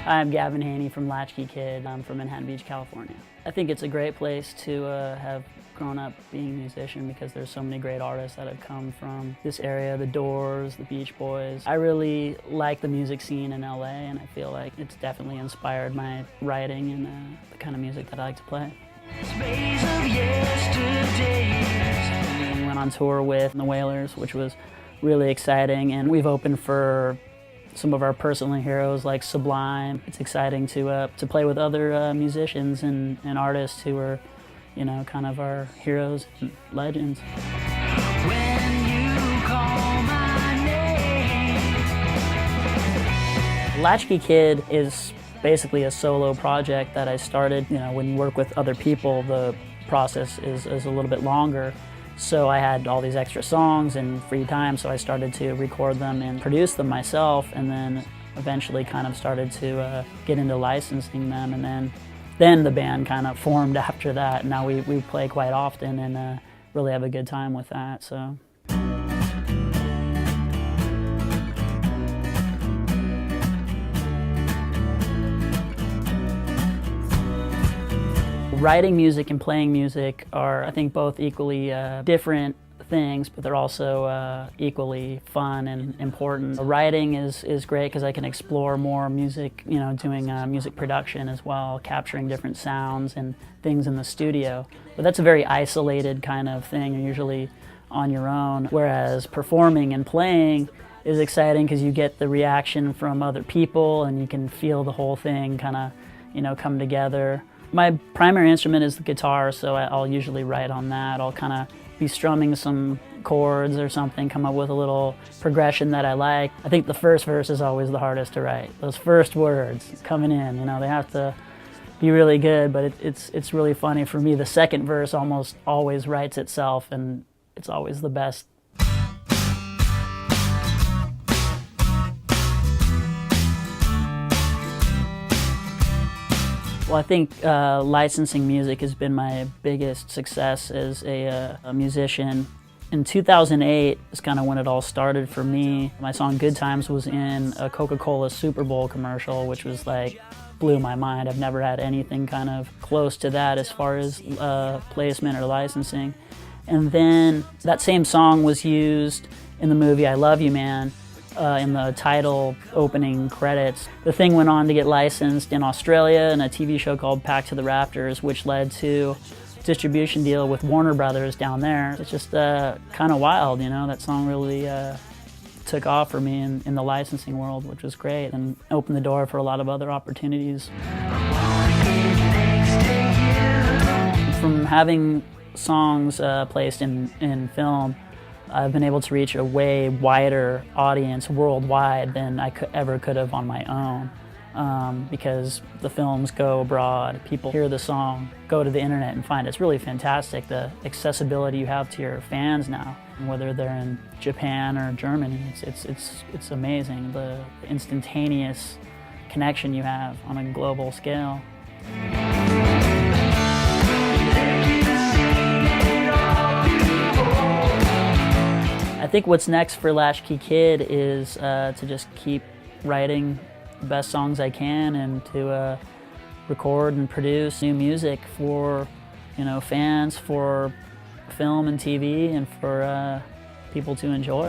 I'm Gavin Haney from Latch Key Kid. I'm from Manhattan Beach, California. I think it's a great place to have grown up being a musician because there's so many great artists that have come from this area, the Doors, the Beach Boys. I really like the music scene in LA, and I feel like it's definitely inspired my writing and the kind of music that I like to play. We went on tour with the Wailers, which was really exciting, and we've opened for some of our personal heroes like Sublime. It's exciting to play with other musicians and artists who are, you know, kind of our heroes and legends. When you call my name. Latch Key Kid is basically a solo project that I started. You know, when you work with other people, the process is a little bit longer. So I had all these extra songs and free time, so I started to record them and produce them myself, and then eventually kind of started to get into licensing them, and then the band kind of formed after that. Now we play quite often and really have a good time with that. So. Writing music and playing music are, I think, both equally different things, but they're also equally fun and important. Writing is great because I can explore more music, you know, doing music production as well, capturing different sounds and things in the studio. But that's a very isolated kind of thing. You're usually on your own, whereas performing and playing is exciting because you get the reaction from other people and you can feel the whole thing kind of, you know, come together. My primary instrument is the guitar, so I'll usually write on that. I'll kind of be strumming some chords or something, come up with a little progression that I like. I think the first verse is always the hardest to write. Those first words coming in, you know, they have to be really good, but it's really funny for me. The second verse almost always writes itself, and it's always the best. Well, I think licensing music has been my biggest success as a musician. In 2008 is kind of when it all started for me. My song Good Times was in a Coca-Cola Super Bowl commercial, which was like, blew my mind. I've never had anything kind of close to that as far as placement or licensing. And then that same song was used in the movie I Love You Man. In the title opening credits. The thing went on to get licensed in Australia in a TV show called Back to the Raptors, which led to a distribution deal with Warner Brothers down there. It's just kind of wild, you know. That song really took off for me in the licensing world, which was great, and opened the door for a lot of other opportunities. From having songs placed in film, I've been able to reach a way wider audience worldwide than I ever could have on my own, because the films go abroad, people hear the song, go to the internet and find it. It's really fantastic, the accessibility you have to your fans now, whether they're in Japan or Germany. It's amazing, the instantaneous connection you have on a global scale. I think what's next for Latch Key Kid is to just keep writing the best songs I can and to record and produce new music for, you know, fans, for film and TV, and for people to enjoy.